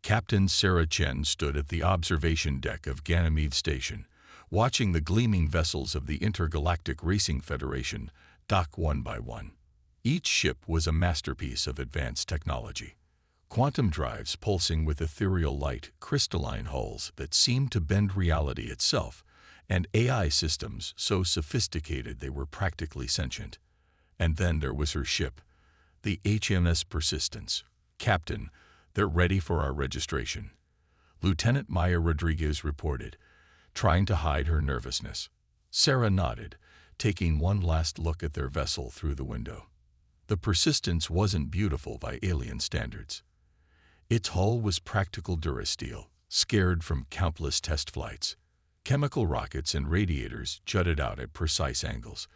Captain Sarah Chen stood at the observation deck of Ganymede Station, watching the gleaming vessels of the Intergalactic Racing Federation dock one by one. Each ship was a masterpiece of advanced technology. Quantum drives pulsing with ethereal light, crystalline hulls that seemed to bend reality itself, and AI systems so sophisticated they were practically sentient. And then there was her ship, the HMS Persistence. "Captain, they're ready for our registration," Lieutenant Maya Rodriguez reported, trying to hide her nervousness. Sarah nodded, taking one last look at their vessel through the window. The Persistence wasn't beautiful by alien standards. Its hull was practical durasteel, scarred from countless test flights. Chemical rockets and radiators jutted out at precise angles,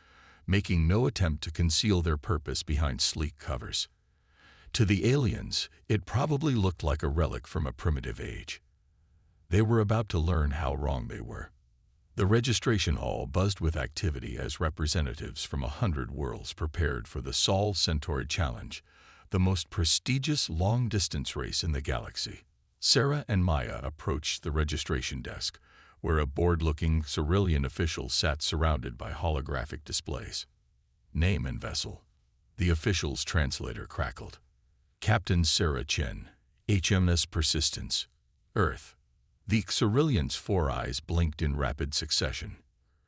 making no attempt to conceal their purpose behind sleek covers. To the aliens, it probably looked like a relic from a primitive age. They were about to learn how wrong they were. The registration hall buzzed with activity as representatives from 100 worlds prepared for the Sol Centauri Challenge, the most prestigious long-distance race in the galaxy. Sarah and Maya approached the registration desk, where a bored-looking Cerulean official sat surrounded by holographic displays. "Name and vessel," the official's translator crackled. "Captain Sarah Chen, HMS Persistence, Earth." The Cerulean's 4 eyes blinked in rapid succession.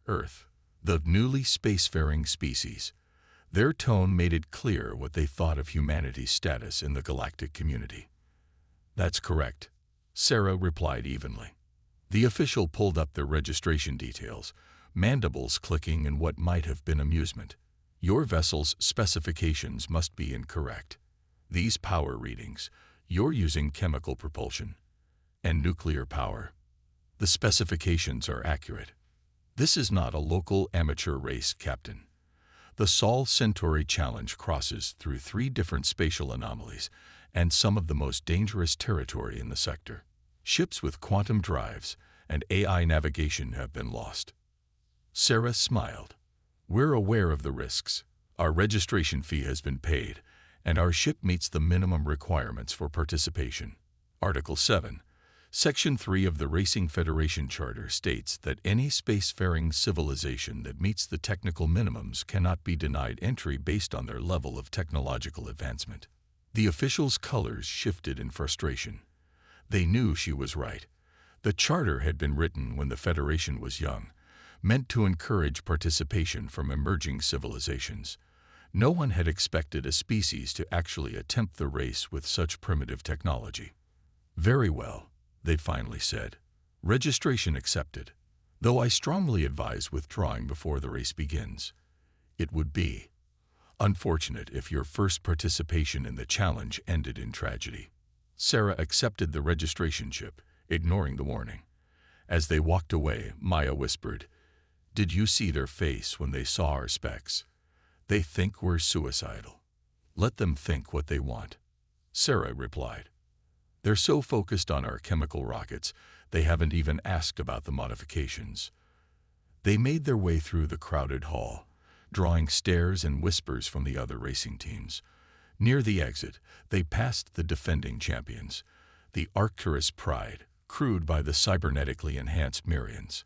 Earth, the newly spacefaring species. Their tone made it clear what they thought of humanity's status in the galactic community. "That's correct," Sarah replied evenly. The official pulled up their registration details, mandibles clicking in what might have been amusement. "Your vessel's specifications must be incorrect. These power readings, you're using chemical propulsion and nuclear power. The specifications are accurate. This is not a local amateur race, Captain. The Sol Centauri Challenge crosses through 3 different spatial anomalies and some of the most dangerous territory in the sector. Ships with quantum drives and AI navigation have been lost." Sarah smiled. "We're aware of the risks. Our registration fee has been paid, and our ship meets the minimum requirements for participation. Article 7, Section 3 of the Racing Federation Charter states that any spacefaring civilization that meets the technical minimums cannot be denied entry based on their level of technological advancement." The official's colors shifted in frustration. They knew she was right. The charter had been written when the Federation was young, meant to encourage participation from emerging civilizations. No one had expected a species to actually attempt the race with such primitive technology. "Very well," they finally said. "Registration accepted, though I strongly advise withdrawing before the race begins. It would be unfortunate if your first participation in the challenge ended in tragedy." Sarah accepted the registration chip, ignoring the warning. As they walked away, Maya whispered, "Did you see their face when they saw our specs? They think we're suicidal. Let them think what they want." Sarah replied, "They're so focused on our chemical rockets, they haven't even asked about the modifications." They made their way through the crowded hall, drawing stares and whispers from the other racing teams. Near the exit, they passed the defending champions, the Arcturus Pride, crewed by the cybernetically enhanced Mirians.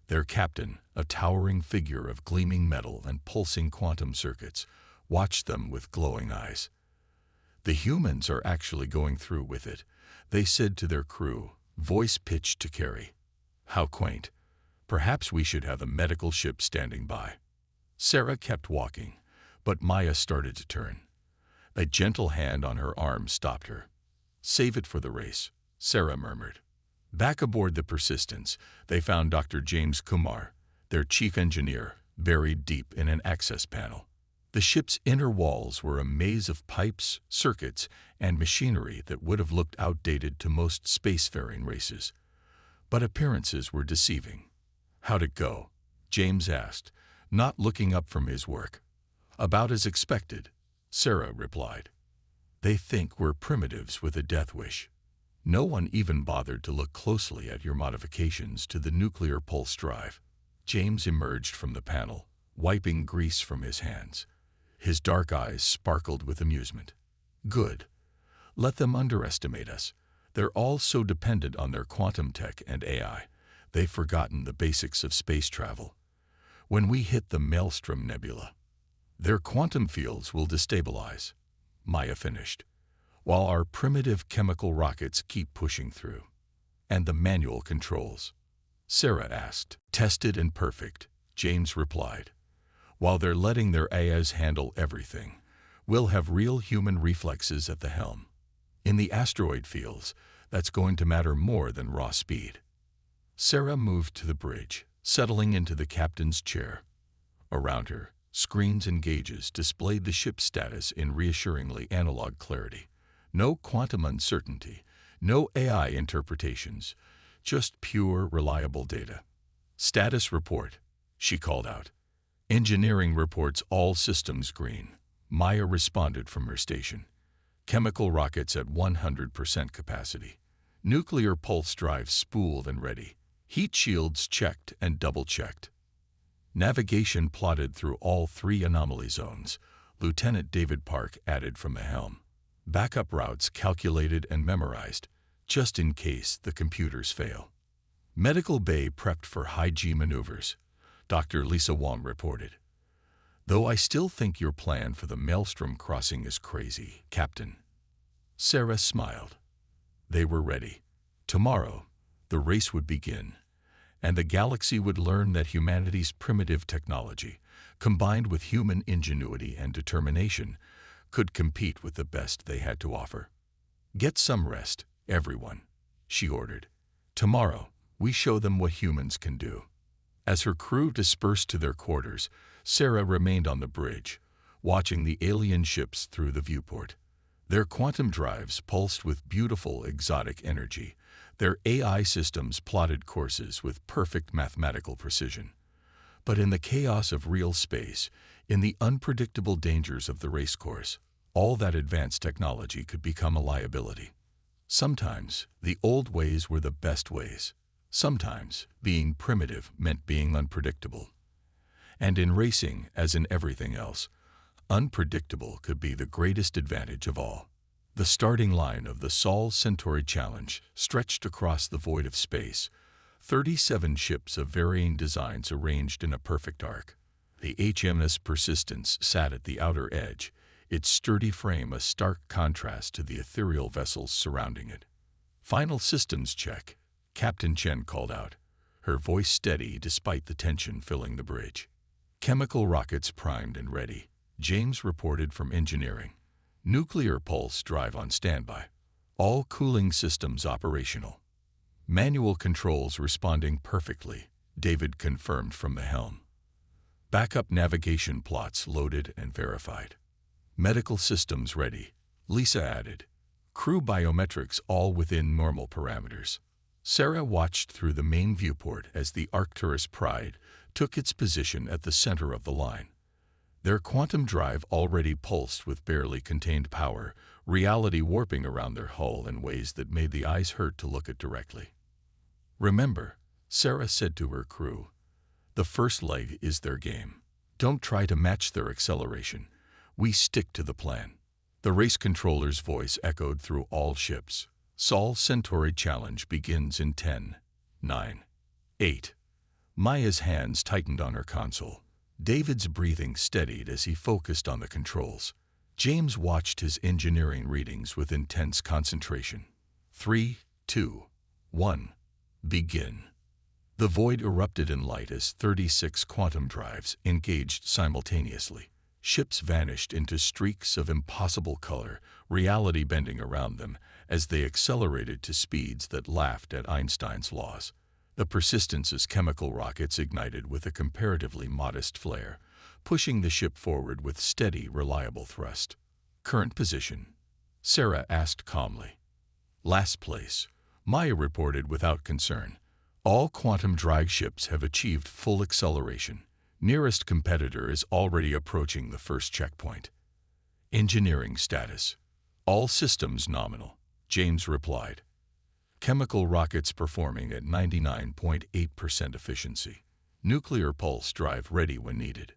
Their captain, a towering figure of gleaming metal and pulsing quantum circuits, watched them with glowing eyes. "The humans are actually going through with it," they said to their crew, voice pitched to carry. "How quaint. Perhaps we should have a medical ship standing by." Sarah kept walking, but Maya started to turn. A gentle hand on her arm stopped her. "Save it for the race," Sarah murmured. Back aboard the Persistence, they found Dr. James Kumar, their chief engineer, buried deep in an access panel. The ship's inner walls were a maze of pipes, circuits, and machinery that would have looked outdated to most spacefaring races. But appearances were deceiving. "How'd it go?" James asked, not looking up from his work. "About as expected," Sarah replied. "They think we're primitives with a death wish. No one even bothered to look closely at your modifications to the nuclear pulse drive." James emerged from the panel, wiping grease from his hands. His dark eyes sparkled with amusement. "Good. Let them underestimate us. They're all so dependent on their quantum tech and AI, they've forgotten the basics of space travel. When we hit the Maelstrom Nebula, their quantum fields will destabilize, Maya finished, while our primitive chemical rockets keep pushing through. And the manual controls? Sarah asked. Tested and perfect, James replied. While they're letting their AIs handle everything, we'll have real human reflexes at the helm. In the asteroid fields, that's going to matter more than raw speed. Sarah moved to the bridge, settling into the captain's chair. Around her, screens and gauges displayed the ship's status in reassuringly analog clarity. No quantum uncertainty, no AI interpretations, just pure, reliable data. Status report, she called out. Engineering reports all systems green. Maya responded from her station. Chemical rockets at 100% capacity. Nuclear pulse drives spooled and ready. Heat shields checked and double-checked. Navigation plotted through all 3 anomaly zones, Lieutenant David Park added from the helm. Backup routes calculated and memorized, just in case the computers fail. Medical bay prepped for high-G maneuvers, Dr. Lisa Wong reported. Though I still think your plan for the Maelstrom crossing is crazy, Captain. Sarah smiled. They were ready. Tomorrow, the race would begin, and the galaxy would learn that humanity's primitive technology, combined with human ingenuity and determination, could compete with the best they had to offer. Get some rest, everyone, she ordered. Tomorrow, we show them what humans can do. As her crew dispersed to their quarters, Sarah remained on the bridge, watching the alien ships through the viewport. Their quantum drives pulsed with beautiful, exotic energy. Their AI systems plotted courses with perfect mathematical precision. But in the chaos of real space, in the unpredictable dangers of the race course, all that advanced technology could become a liability. Sometimes, the old ways were the best ways. Sometimes, being primitive meant being unpredictable. And in racing, as in everything else, unpredictable could be the greatest advantage of all. The starting line of the Sol Centauri Challenge stretched across the void of space, 37 ships of varying designs arranged in a perfect arc. The HMS Persistence sat at the outer edge, its sturdy frame a stark contrast to the ethereal vessels surrounding it. Final systems check, Captain Chen called out, her voice steady despite the tension filling the bridge. Chemical rockets primed and ready, James reported from engineering. Nuclear pulse drive on standby. All cooling systems operational. Manual controls responding perfectly, David confirmed from the helm. Backup navigation plots loaded and verified. Medical systems ready, Lisa added. Crew biometrics all within normal parameters. Sarah watched through the main viewport as the Arcturus Pride took its position at the center of the line. Their quantum drive already pulsed with barely contained power, reality warping around their hull in ways that made the eyes hurt to look at directly. Remember, Sarah said to her crew, the first leg is their game. Don't try to match their acceleration. We stick to the plan. The race controller's voice echoed through all ships. Sol Centauri Challenge begins in 10, 9, 8. Maya's hands tightened on her console. David's breathing steadied as he focused on the controls. James watched his engineering readings with intense concentration. 3, 2, 1. Begin. The void erupted in light as 36 quantum drives engaged simultaneously. Ships vanished into streaks of impossible color, reality bending around them as they accelerated to speeds that laughed at Einstein's laws. The Persistence's chemical rockets ignited with a comparatively modest flare, pushing the ship forward with steady, reliable thrust. Current position? Sarah asked calmly. Last place, Maya reported without concern. All quantum drive ships have achieved full acceleration. Nearest competitor is already approaching the first checkpoint. Engineering status. All systems nominal, James replied. Chemical rockets performing at 99.8% efficiency. Nuclear pulse drive ready when needed.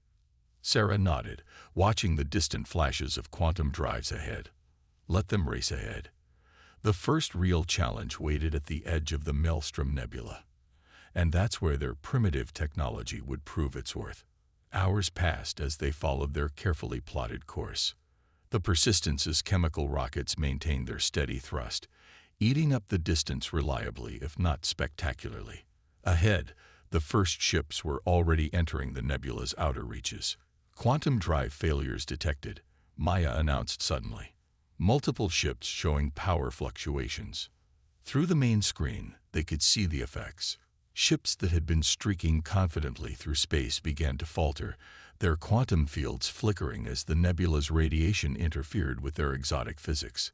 Sarah nodded, watching the distant flashes of quantum drives ahead. Let them race ahead. The first real challenge waited at the edge of the Maelstrom Nebula, and that's where their primitive technology would prove its worth. Hours passed as they followed their carefully plotted course. The Persistence's chemical rockets maintained their steady thrust, eating up the distance reliably if not spectacularly. Ahead, the first ships were already entering the nebula's outer reaches. Quantum drive failures detected, Maya announced suddenly. Multiple ships showing power fluctuations. Through the main screen, they could see the effects. Ships that had been streaking confidently through space began to falter, their quantum fields flickering as the nebula's radiation interfered with their exotic physics.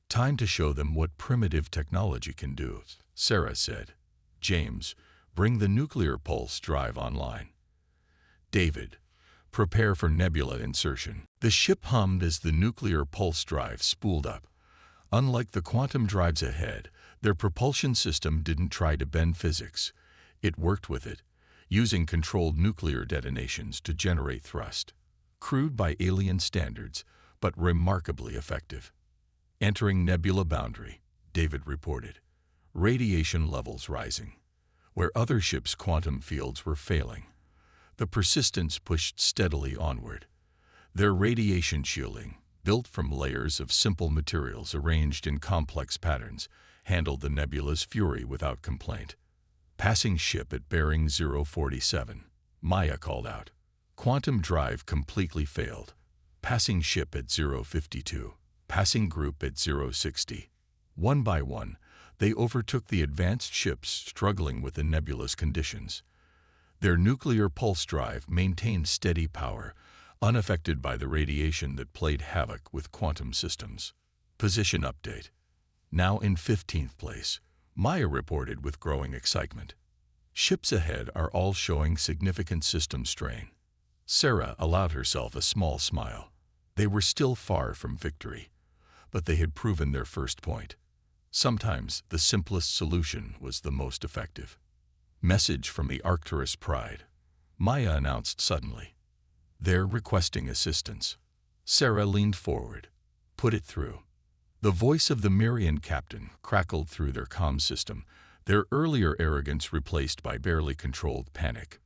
"Time to show them what primitive technology can do," Sarah said. "James, bring the nuclear pulse drive online. David, prepare for nebula insertion." The ship hummed as the nuclear pulse drive spooled up. Unlike the quantum drives ahead, their propulsion system didn't try to bend physics. It worked with it, using controlled nuclear detonations to generate thrust. Crude by alien standards, but remarkably effective. "Entering nebula boundary," David reported. Radiation levels rising. Where other ships' quantum fields were failing, the Persistence pushed steadily onward. Their radiation shielding, built from layers of simple materials arranged in complex patterns, handled the nebula's fury without complaint. "Passing ship at bearing 047, Maya called out. "Quantum drive completely failed. Passing ship at 052. Passing group at 060. One by one, they overtook the advanced ships struggling with the nebula's conditions. Their nuclear pulse drive maintained steady power, unaffected by the radiation that played havoc with quantum systems. "Position update. Now in 15th place, Maya reported with growing excitement. "Ships ahead are all showing significant system strain." Sarah allowed herself a small smile. They were still far from victory, but they had proven their first point. Sometimes the simplest solution was the most effective. "Message from the Arcturus Pride," Maya announced suddenly. "They're requesting assistance." Sarah leaned forward. "Put it through." The voice of the Mirian captain crackled through their comm system, their earlier arrogance replaced by barely controlled panic.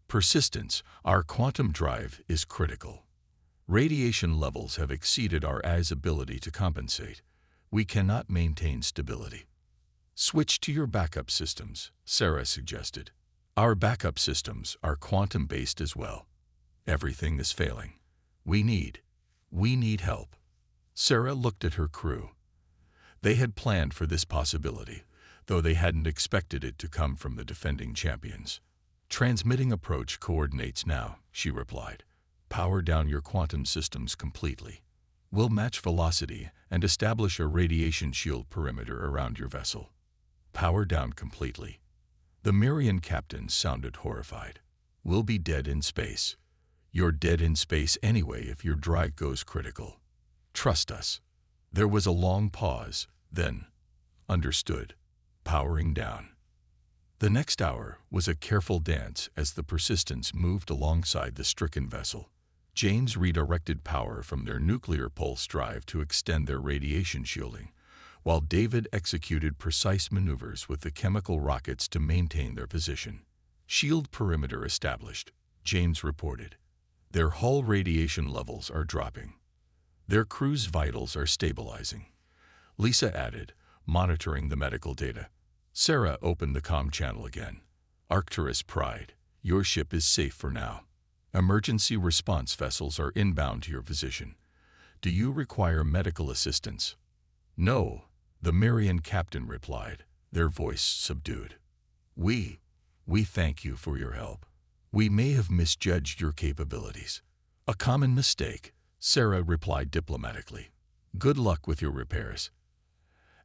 "Persistence, our quantum drive is critical. Radiation levels have exceeded our Eye's ability to compensate. We cannot maintain stability." "Switch to your backup systems," Sarah suggested. "Our backup systems are quantum-based as well. Everything is failing. We need help." Sarah looked at her crew. They had planned for this possibility, though they hadn't expected it to come from the defending champions. "Transmitting approach coordinates now," she replied. "Power down your quantum systems completely. We'll match velocity and establish a radiation shield perimeter around your vessel." "Power down completely." The Mirian captain sounded horrified. "We'll be dead in space." "You're dead in space anyway if your drive goes critical. Trust us." There was a long pause, then, "Understood. Powering down." The next hour was a careful dance as the Persistence moved alongside the stricken vessel. James redirected power from their nuclear pulse drive to extend their radiation shielding, while David executed precise maneuvers with the chemical rockets to maintain their position. "Shield perimeter established," James reported. "Their hull radiation levels are dropping. Their crew's vitals are stabilizing." Lisa added, monitoring the medical data. Sarah opened the comm channel again. "Arcturus Pride, your ship is safe for now. Emergency response vessels are inbound to your position. Do you require medical assistance?" "No," the Mirian captain replied, their voice subdued. We thank you for your help. We may have misjudged your capabilities." "A common mistake," Sarah replied diplomatically. "Good luck with your repairs."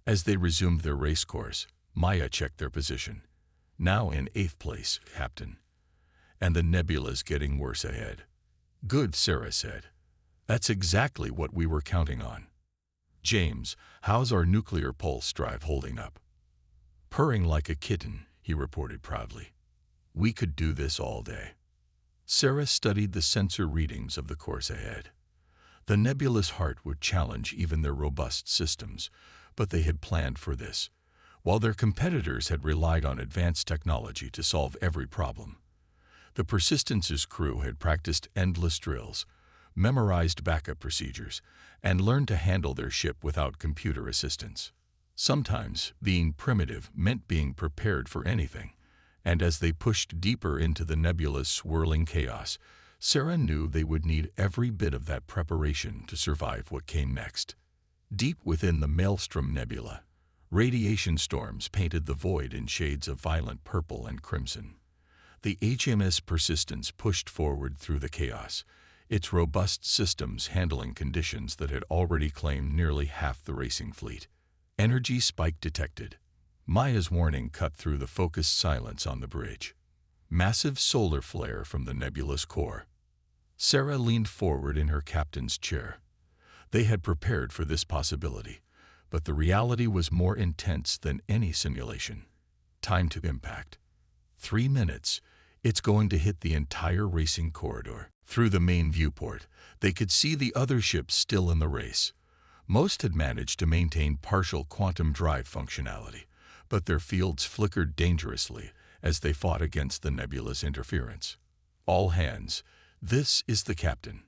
As they resumed their race course, Maya checked their position. "Now in 8th place, Captain. And the nebula's getting worse ahead." "Good," Sarah said. "That's exactly what we were counting on." "James, how's our nuclear pulse drive holding up?" "Purring like a kitten," he reported proudly. "We could do this all day." Sarah studied the sensor readings of the course ahead. The nebula's heart would challenge even their robust systems, but they had planned for this, while their competitors had relied on advanced technology to solve every problem. The Persistence's crew had practiced endless drills, memorized backup procedures, and learned to handle their ship without computer assistance. Sometimes, being primitive meant being prepared for anything, and as they pushed deeper into the nebula's swirling chaos, Sarah knew they would need every bit of that preparation to survive what came next. Deep within the Maelstrom Nebula, radiation storms painted the void in shades of violent purple and crimson. The HMS Persistence pushed forward through the chaos, its robust systems handling conditions that had already claimed nearly half the racing fleet. Energy spike detected. Maya's warning cut through the focused silence on the bridge. Massive solar flare from the nebula's core. Sarah leaned forward in her captain's chair. They had prepared for this possibility, but the reality was more intense than any simulation. Time to impact. 3 minutes. It's going to hit the entire racing corridor. Through the main viewport, they could see the other ships still in the race. Most had managed to maintain partial quantum drive functionality, but their fields flickered dangerously as they fought against the nebula's interference. All hands, this is the captain.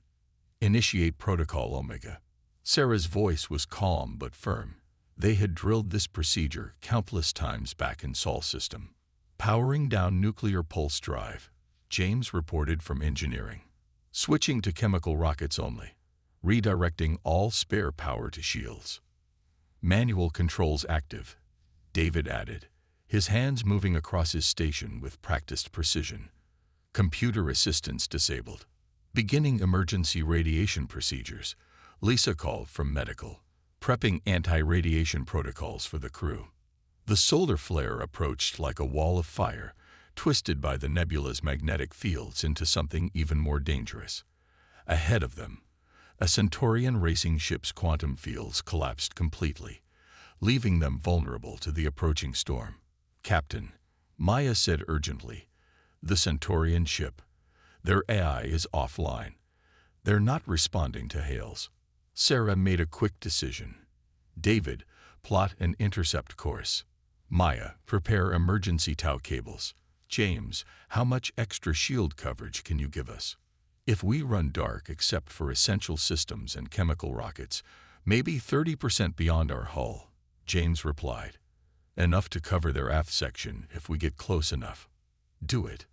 Initiate Protocol Omega. Sarah's voice was calm but firm. They had drilled this procedure countless times back in Sol system. Powering down nuclear pulse drive, James reported from engineering. Switching to chemical rockets only. Redirecting all spare power to shields. Manual controls active, David added, his hands moving across his station with practiced precision. Computer assistance disabled. Beginning emergency radiation procedures, Lisa called from medical, prepping anti-radiation protocols for the crew. The solar flare approached like a wall of fire, twisted by the nebula's magnetic fields into something even more dangerous. Ahead of them, a Centaurian racing ship's quantum fields collapsed completely, leaving them vulnerable to the approaching storm. Captain, Maya said urgently, the Centaurian ship. Their AI is offline. They're not responding to hails. Sarah made a quick decision. David, plot an intercept course. Maya, prepare emergency tow cables. James, how much extra shield coverage can you give us? If we run dark except for essential systems and chemical rockets, maybe 30% beyond our hull, James replied. Enough to cover their aft section if we get close enough. Do it.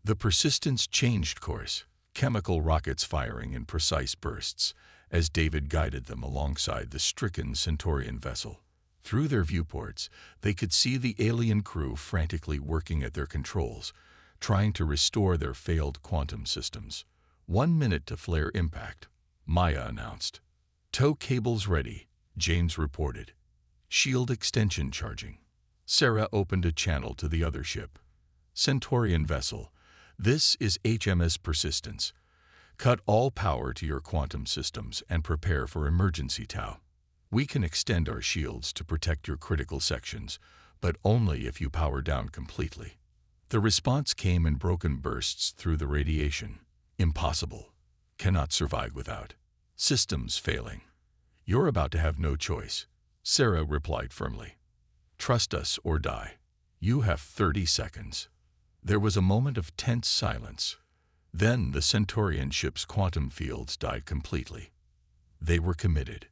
The Persistence changed course, chemical rockets firing in precise bursts, as David guided them alongside the stricken Centaurian vessel. Through their viewports, they could see the alien crew frantically working at their controls, trying to restore their failed quantum systems. 1 minute to flare impact, Maya announced. Tow cables ready, James reported. Shield extension charging. Sarah opened a channel to the other ship. Centaurian vessel, this is HMS Persistence. Cut all power to your quantum systems and prepare for emergency tow. We can extend our shields to protect your critical sections, but only if you power down completely. The response came in broken bursts through the radiation. Impossible. Cannot survive without. Systems failing. You're about to have no choice, Sarah replied firmly. Trust us or die. You have 30 seconds. There was a moment of tense silence. Then the Centaurian ship's quantum fields died completely. They were committed.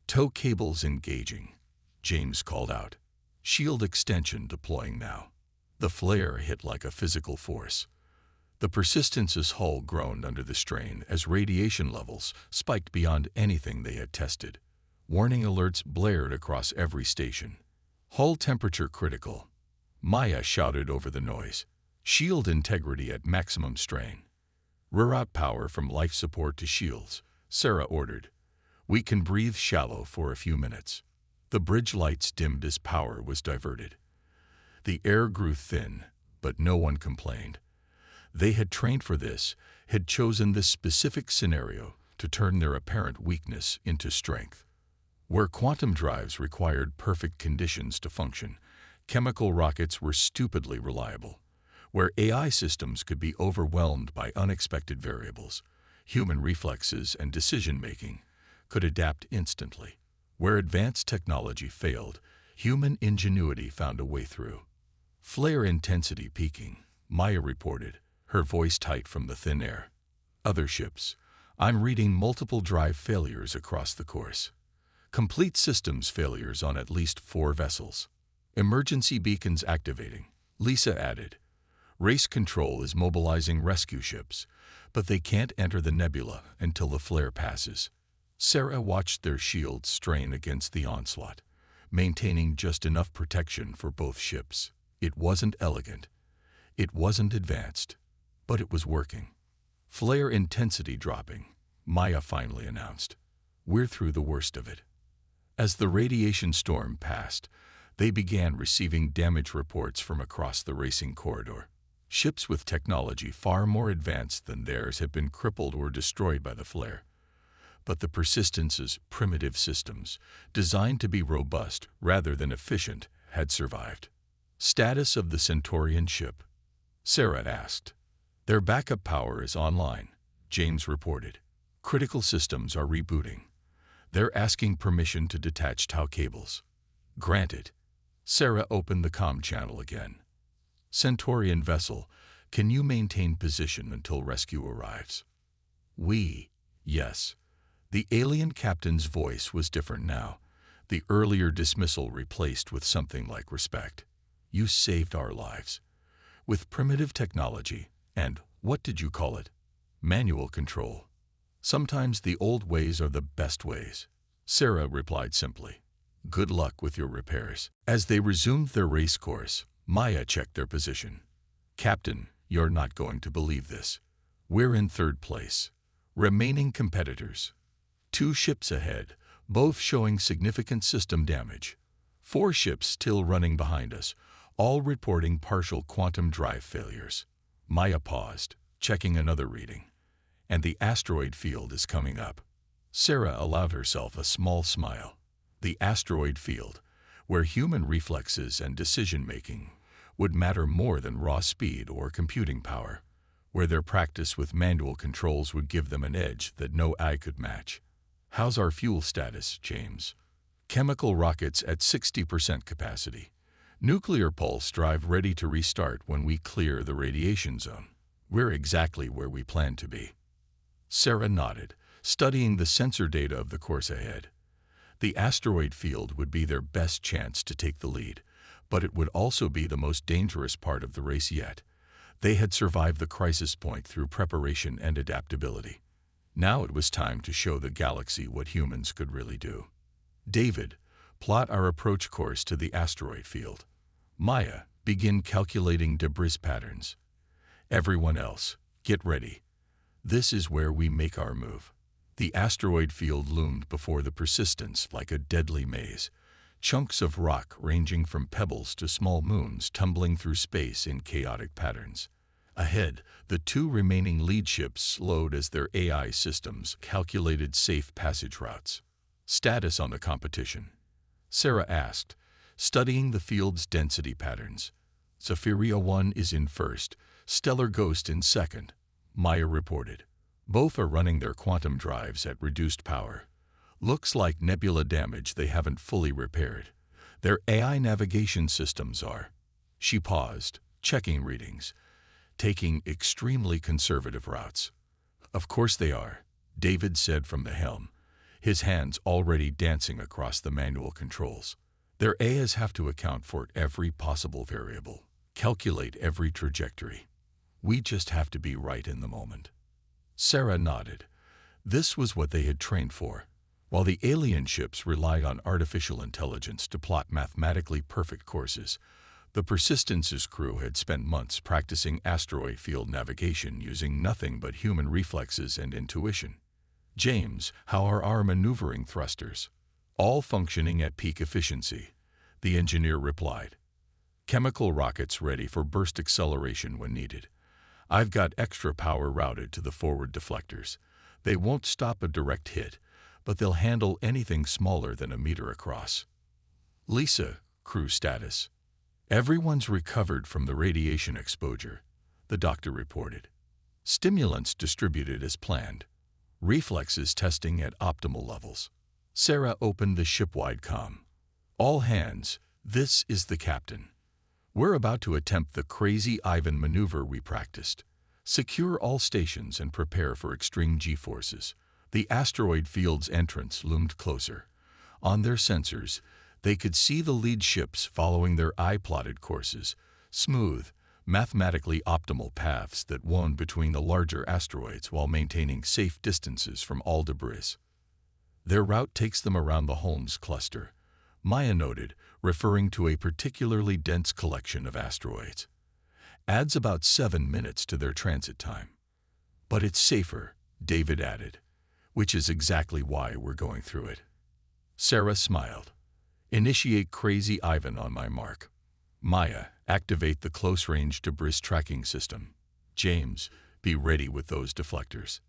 Tow cables engaging, James called out. Shield extension deploying now. The flare hit like a physical force. The Persistence's hull groaned under the strain as radiation levels spiked beyond anything they had tested. Warning alerts blared across every station. Hull temperature critical. Maya shouted over the noise. Shield integrity at maximum strain. Reroute power from life support to shields, Sarah ordered. We can breathe shallow for a few minutes. The bridge lights dimmed as power was diverted. The air grew thin, but no one complained. They had trained for this, had chosen this specific scenario to turn their apparent weakness into strength. Where quantum drives required perfect conditions to function, chemical rockets were stupidly reliable. Where AI systems could be overwhelmed by unexpected variables, human reflexes and decision-making could adapt instantly. Where advanced technology failed, human ingenuity found a way through. Flare intensity peaking, Maya reported, her voice tight from the thin air. Other ships. I'm reading multiple drive failures across the course. Complete systems failures on at least 4 vessels. Emergency beacons activating, Lisa added. Race control is mobilizing rescue ships, but they can't enter the nebula until the flare passes. Sarah watched their shields strain against the onslaught, maintaining just enough protection for both ships. It wasn't elegant. It wasn't advanced, but it was working. Flare intensity dropping, Maya finally announced. We're through the worst of it. As the radiation storm passed, they began receiving damage reports from across the racing corridor. Ships with technology far more advanced than theirs had been crippled or destroyed by the flare. But the Persistence's primitive systems, designed to be robust rather than efficient, had survived. Status of the Centaurian ship? Sarah asked. Their backup power is online, James reported. Critical systems are rebooting. They're asking permission to detach tow cables. Granted. Sarah opened the comm channel again. Centaurian vessel, can you maintain position until rescue arrives? Yes. The alien captain's voice was different now, the earlier dismissal replaced with something like respect. You saved our lives. With primitive technology and, what did you call it? Manual control. Sometimes the old ways are the best ways. Sarah replied simply. Good luck with your repairs. As they resumed their race course, Maya checked their position. Captain, you're not going to believe this. We're in 3rd place. Remaining competitors. 2 ships ahead, both showing significant system damage. 4 ships still running behind us, all reporting partial quantum drive failures. Maya paused, checking another reading. And the asteroid field is coming up. Sarah allowed herself a small smile. The asteroid field, where human reflexes and decision-making would matter more than raw speed or computing power, where their practice with manual controls would give them an edge that no eye could match. How's our fuel status, James? Chemical rockets at 60% capacity. Nuclear pulse drive ready to restart when we clear the radiation zone. We're exactly where we plan to be. Sarah nodded, studying the sensor data of the course ahead. The asteroid field would be their best chance to take the lead, but it would also be the most dangerous part of the race yet. They had survived the crisis point through preparation and adaptability. Now it was time to show the galaxy what humans could really do. David, plot our approach course to the asteroid field. Maya, begin calculating debris patterns. Everyone else, get ready. This is where we make our move. The asteroid field loomed before the Persistence like a deadly maze, chunks of rock ranging from pebbles to small moons tumbling through space in chaotic patterns. Ahead, the 2 remaining lead ships slowed as their AI systems calculated safe passage routes. Status on the competition? Sarah asked, studying the field's density patterns. Zephyria 1 is in 1st, Stellar Ghost in 2nd, Maya reported. Both are running their quantum drives at reduced power. Looks like nebula damage they haven't fully repaired. Their AI navigation systems are. She paused, checking readings, taking extremely conservative routes. Of course they are, David said from the helm, his hands already dancing across the manual controls. Their AIs have to account for every possible variable, calculate every trajectory. We just have to be right in the moment. Sarah nodded. This was what they had trained for. While the alien ships relied on artificial intelligence to plot mathematically perfect courses, the Persistence's crew had spent months practicing asteroid field navigation using nothing but human reflexes and intuition. James, how are our maneuvering thrusters? All functioning at peak efficiency, the engineer replied. Chemical rockets ready for burst acceleration when needed. I've got extra power routed to the forward deflectors. They won't stop a direct hit, but they'll handle anything smaller than a meter across. Lisa, crew status. Everyone's recovered from the radiation exposure, the doctor reported. Stimulants distributed as planned. Reflexes testing at optimal levels. Sarah opened the shipwide comm. "All hands, this is the captain. We're about to attempt the crazy Ivan maneuver we practiced. Secure all stations and prepare for extreme G-forces." The asteroid field's entrance loomed closer. On their sensors, they could see the lead ships following their eye-plotted courses, smooth, mathematically optimal paths that wound between the larger asteroids while maintaining safe distances from all debris. "Their route takes them around the Holmes cluster," Maya noted, referring to a particularly dense collection of asteroids. "Adds about 7 minutes to their transit time." "But it's safer," David added, "which is exactly why we're going through it." Sarah smiled. "Initiate Crazy Ivan on my mark. Maya, activate the close-range debris tracking system. James, be ready with those deflectors.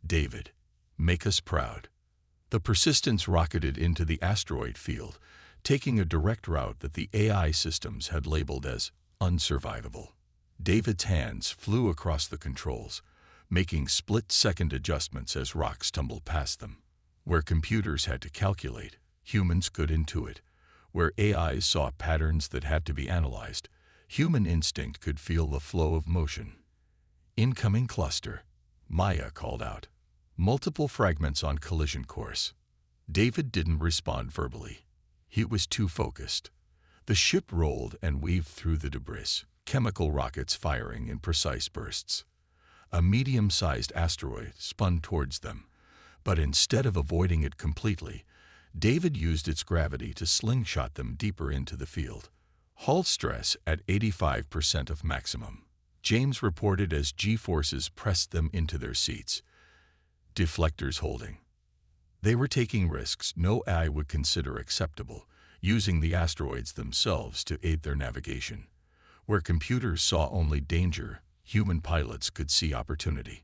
David, make us proud." The Persistence rocketed into the asteroid field, taking a direct route that the AI systems had labeled as unsurvivable. David's hands flew across the controls, making split-second adjustments as rocks tumbled past them. Where computers had to calculate, humans could intuit. Where AIs saw patterns that had to be analyzed, human instinct could feel the flow of motion. "Incoming cluster," Maya called out. "Multiple fragments on collision course." David didn't respond verbally. He was too focused. The ship rolled and weaved through the debris, chemical rockets firing in precise bursts. A medium-sized asteroid spun towards them, but instead of avoiding it completely, David used its gravity to slingshot them deeper into the field. Hull stress at 85% of maximum, James reported as G-forces pressed them into their seats. Deflectors holding. They were taking risks no AI would consider acceptable, using the asteroids themselves to aid their navigation. Where computers saw only danger, human pilots could see opportunity.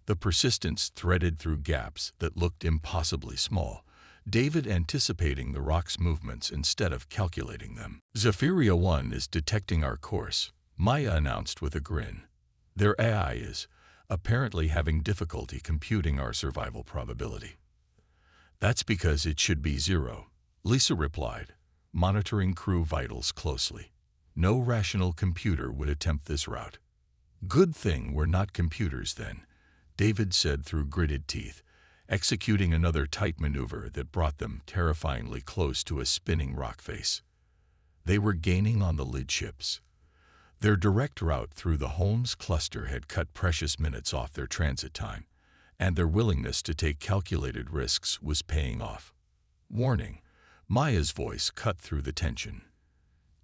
The Persistence threaded through gaps that looked impossibly small, David anticipating the rock's movements instead of calculating them. "Zephyria 1 is detecting our course," Maya announced with a grin. "Their AI is apparently having difficulty computing our survival probability." "That's because it should be 0, Lisa replied, monitoring crew vitals closely. "No rational computer would attempt this route." "Good thing we're not computers then," David said through gritted teeth, executing another tight maneuver that brought them terrifyingly close to a spinning rock face. They were gaining on the lid ships. Their direct route through the Holmes cluster had cut precious minutes off their transit time, and their willingness to take calculated risks was paying off. "Warning," Maya's voice cut through the tension.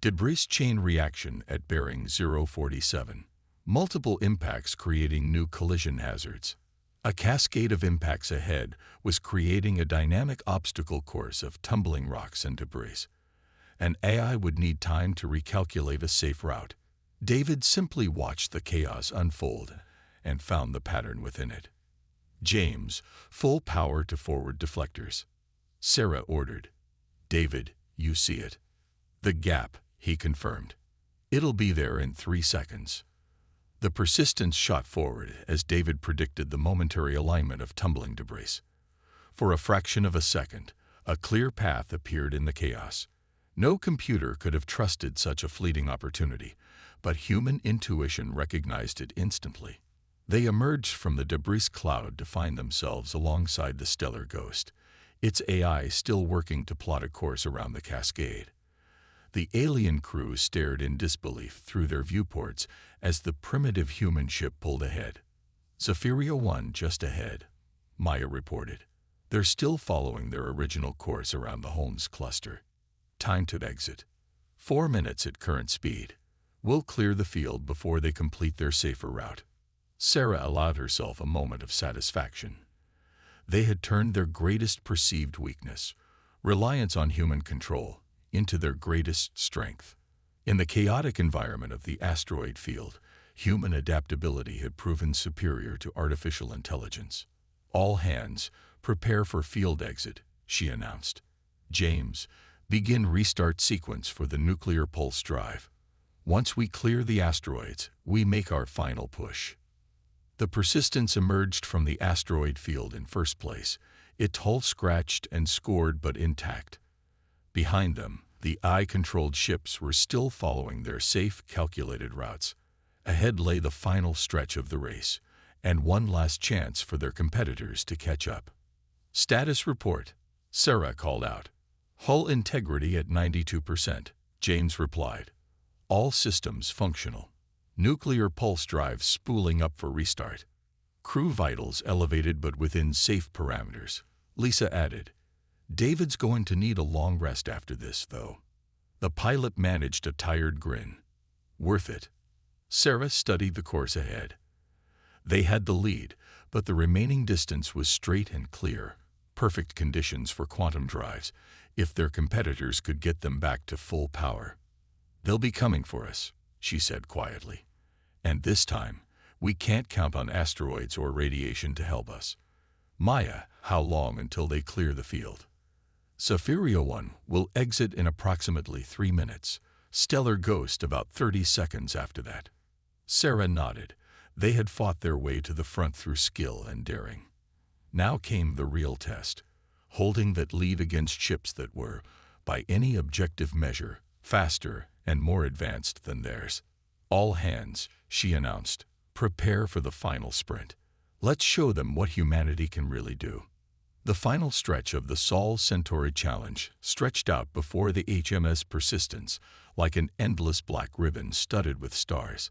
"Debris chain reaction at bearing 047. Multiple impacts creating new collision hazards." A cascade of impacts ahead was creating a dynamic obstacle course of tumbling rocks and debris. An AI would need time to recalculate a safe route. David simply watched the chaos unfold and found the pattern within it. "James, full power to forward deflectors." Sarah ordered. "David, you see it." "The gap," he confirmed. "It'll be there in 3 seconds." The Persistence shot forward as David predicted the momentary alignment of tumbling debris. For a fraction of a second, a clear path appeared in the chaos. No computer could have trusted such a fleeting opportunity, but human intuition recognized it instantly. They emerged from the debris cloud to find themselves alongside the stellar ghost, its AI still working to plot a course around the cascade. The alien crew stared in disbelief through their viewports as the primitive human ship pulled ahead. "Zephyria 1 just ahead," Maya reported. "They're still following their original course around the Holmes cluster. Time to exit. 4 minutes at current speed. We'll clear the field before they complete their safer route." Sarah allowed herself a moment of satisfaction. They had turned their greatest perceived weakness, reliance on human control, into their greatest strength. In the chaotic environment of the asteroid field, human adaptability had proven superior to artificial intelligence. "All hands, prepare for field exit," she announced. "James, begin restart sequence for the nuclear pulse drive. Once we clear the asteroids, we make our final push." The Persistence emerged from the asteroid field in first place, its hull scratched and scored but intact. Behind them, the eye-controlled ships were still following their safe, calculated routes. Ahead lay the final stretch of the race, and one last chance for their competitors to catch up. "Status report," Sarah called out. "Hull integrity at 92%, James replied. "All systems functional. Nuclear pulse drives spooling up for restart. Crew vitals elevated but within safe parameters," Lisa added. "David's going to need a long rest after this, though." The pilot managed a tired grin. "Worth it." Sarah studied the course ahead. They had the lead, but the remaining distance was straight and clear, perfect conditions for quantum drives, if their competitors could get them back to full power. "They'll be coming for us," she said quietly. "And this time, we can't count on asteroids or radiation to help us." "Maya, how long until they clear the field?" "Sapphira 1 will exit in approximately 3 minutes. Stellar Ghost about 30 seconds after that." Sarah nodded. They had fought their way to the front through skill and daring. Now came the real test, holding that lead against ships that were, by any objective measure, faster and more advanced than theirs. "All hands," she announced, "prepare for the final sprint. Let's show them what humanity can really do." The final stretch of the Sol Centauri challenge stretched out before the HMS Persistence like an endless black ribbon studded with stars.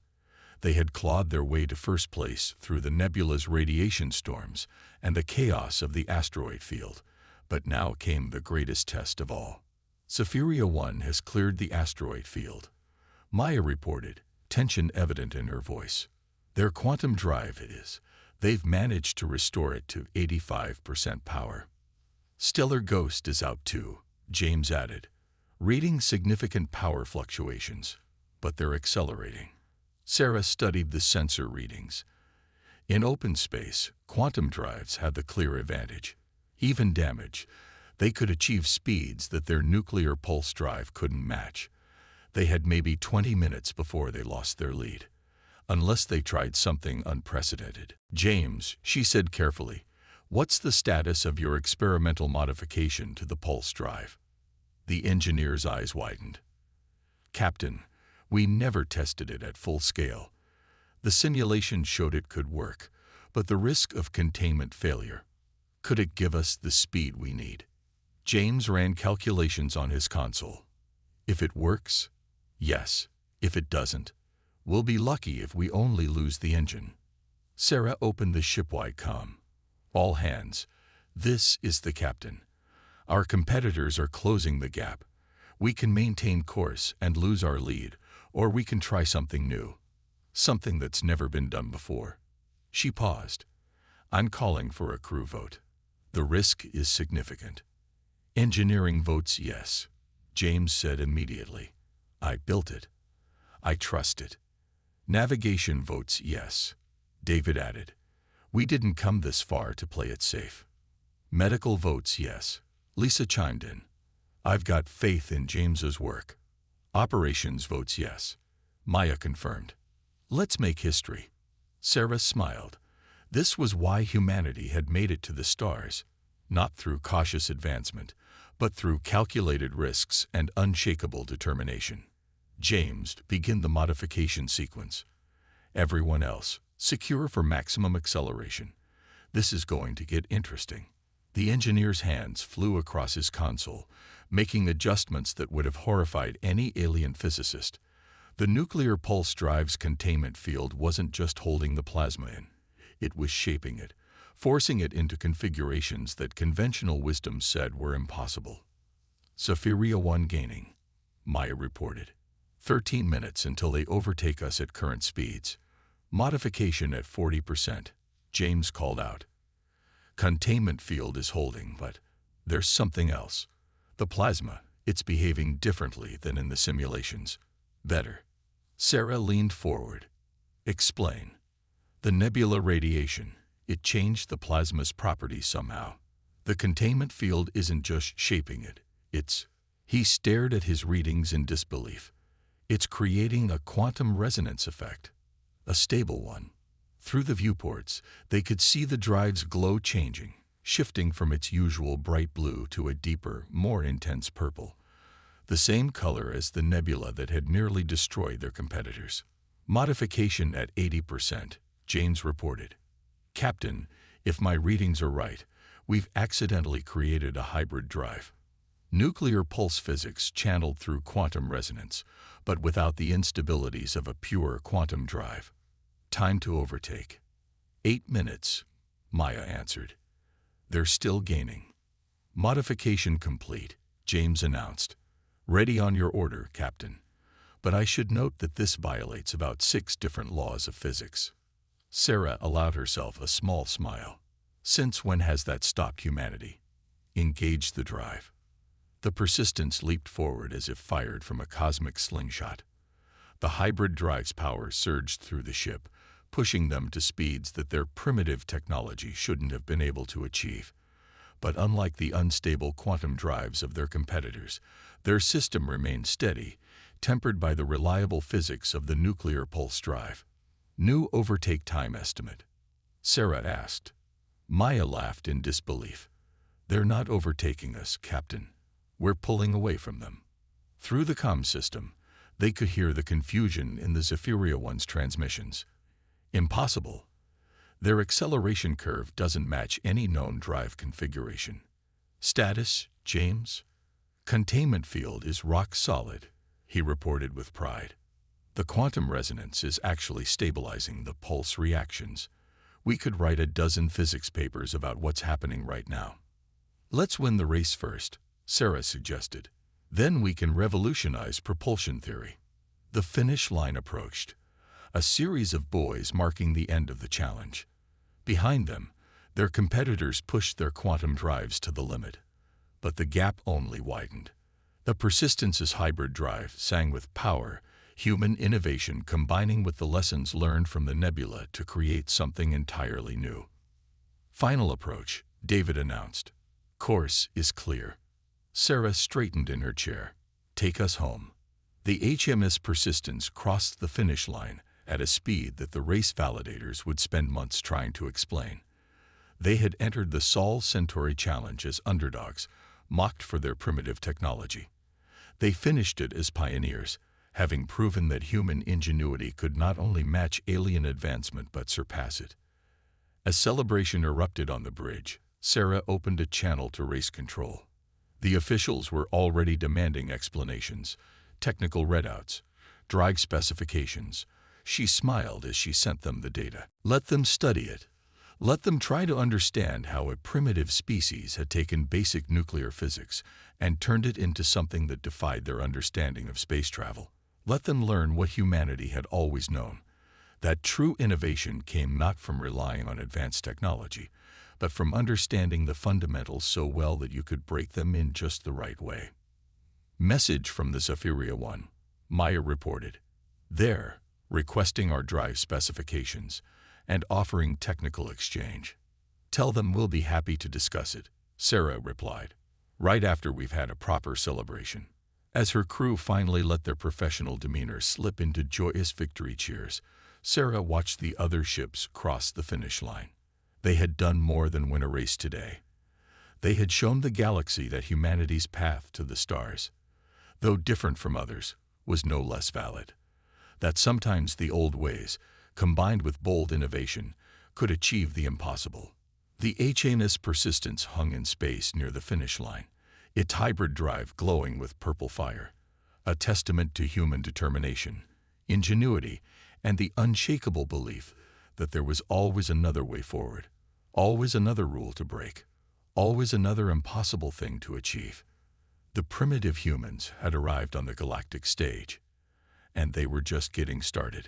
They had clawed their way to first place through the nebula's radiation storms and the chaos of the asteroid field, but now came the greatest test of all. "Sapphira 1 has cleared the asteroid field," Maya reported, tension evident in her voice. "Their quantum drive is. They've managed to restore it to 85% power." "Stellar Ghost is out too," James added, "reading significant power fluctuations, but they're accelerating." Sarah studied the sensor readings. In open space, quantum drives had the clear advantage. Even damage, they could achieve speeds that their nuclear pulse drive couldn't match. They had maybe 20 minutes before they lost their lead, unless they tried something unprecedented. "James," she said carefully, "what's the status of your experimental modification to the pulse drive?" The engineer's eyes widened. "Captain, we never tested it at full scale. The simulation showed it could work, but the risk of containment failure. Could it give us the speed we need?" James ran calculations on his console. "If it works, yes. If it doesn't, we'll be lucky if we only lose the engine." Sarah opened the shipwide comm. "All hands, this is the captain. Our competitors are closing the gap. We can maintain course and lose our lead, or we can try something new. Something that's never been done before." She paused. "I'm calling for a crew vote. The risk is significant." "Engineering votes yes," James said immediately. "I built it. I trust it." "Navigation votes yes," David added. "We didn't come this far to play it safe." "Medical votes yes," Lisa chimed in. "I've got faith in James's work." "Operations votes yes," Maya confirmed. "Let's make history." Sarah smiled. This was why humanity had made it to the stars, not through cautious advancement, but through calculated risks and unshakable determination. "James, begin the modification sequence. Everyone else, secure for maximum acceleration. This is going to get interesting." The engineer's hands flew across his console, making adjustments that would have horrified any alien physicist. The nuclear pulse drive's containment field wasn't just holding the plasma in. It was shaping it, forcing it into configurations that conventional wisdom said were impossible. "Sapphira 1 gaining," Maya reported. 13 minutes until they overtake us at current speeds. "Modification at 40%, James called out. "Containment field is holding, but there's something else. The plasma, it's behaving differently than in the simulations. Better." Sarah leaned forward. "Explain." "The nebula radiation, it changed the plasma's properties somehow. The containment field isn't just shaping it, it's..." He stared at his readings in disbelief. "It's creating a quantum resonance effect. A stable one." Through the viewports, they could see the drive's glow changing, shifting from its usual bright blue to a deeper, more intense purple, the same color as the nebula that had nearly destroyed their competitors. Modification at 80%, James reported. Captain, if my readings are right, we've accidentally created a hybrid drive. Nuclear pulse physics channeled through quantum resonance, but without the instabilities of a pure quantum drive. Time to overtake. 8 minutes, Maya answered. They're still gaining. Modification complete, James announced. Ready on your order, Captain. But I should note that this violates about 6 different laws of physics. Sarah allowed herself a small smile. Since when has that stopped humanity? Engage the drive. The Persistence leaped forward as if fired from a cosmic slingshot. The hybrid drive's power surged through the ship, pushing them to speeds that their primitive technology shouldn't have been able to achieve. But unlike the unstable quantum drives of their competitors, their system remained steady, tempered by the reliable physics of the nuclear pulse drive. New overtake time estimate? Sarah asked. Maya laughed in disbelief. They're not overtaking us, Captain. We're pulling away from them. Through the comm system, they could hear the confusion in the Zephyria 1's transmissions. Impossible. Their acceleration curve doesn't match any known drive configuration. Status, James? Containment field is rock solid, he reported with pride. The quantum resonance is actually stabilizing the pulse reactions. We could write a dozen physics papers about what's happening right now. Let's win the race first, Sarah suggested. Then we can revolutionize propulsion theory. The finish line approached, a series of buoys marking the end of the challenge. Behind them, their competitors pushed their quantum drives to the limit. But the gap only widened. The Persistence's hybrid drive sang with power, human innovation combining with the lessons learned from the nebula to create something entirely new. Final approach, David announced. Course is clear. Sarah straightened in her chair. Take us home. The HMS Persistence crossed the finish line at a speed that the race validators would spend months trying to explain. They had entered the Sol Centauri Challenge as underdogs, mocked for their primitive technology. They finished it as pioneers, having proven that human ingenuity could not only match alien advancement but surpass it. As celebration erupted on the bridge, Sarah opened a channel to race control. The officials were already demanding explanations, technical readouts, drive specifications. She smiled as she sent them the data. Let them study it. Let them try to understand how a primitive species had taken basic nuclear physics and turned it into something that defied their understanding of space travel. Let them learn what humanity had always known, that true innovation came not from relying on advanced technology, but from understanding the fundamentals so well that you could break them in just the right way. Message from the Zephyria 1, Maya reported. They're requesting our drive specifications and offering technical exchange. Tell them we'll be happy to discuss it, Sarah replied, right after we've had a proper celebration. As her crew finally let their professional demeanor slip into joyous victory cheers, Sarah watched the other ships cross the finish line. They had done more than win a race today. They had shown the galaxy that humanity's path to the stars, though different from others, was no less valid. That sometimes the old ways, combined with bold innovation, could achieve the impossible. The HMS Persistence hung in space near the finish line, its hybrid drive glowing with purple fire, a testament to human determination, ingenuity, and the unshakable belief that there was always another way forward, always another rule to break, always another impossible thing to achieve. The primitive humans had arrived on the galactic stage, and they were just getting started.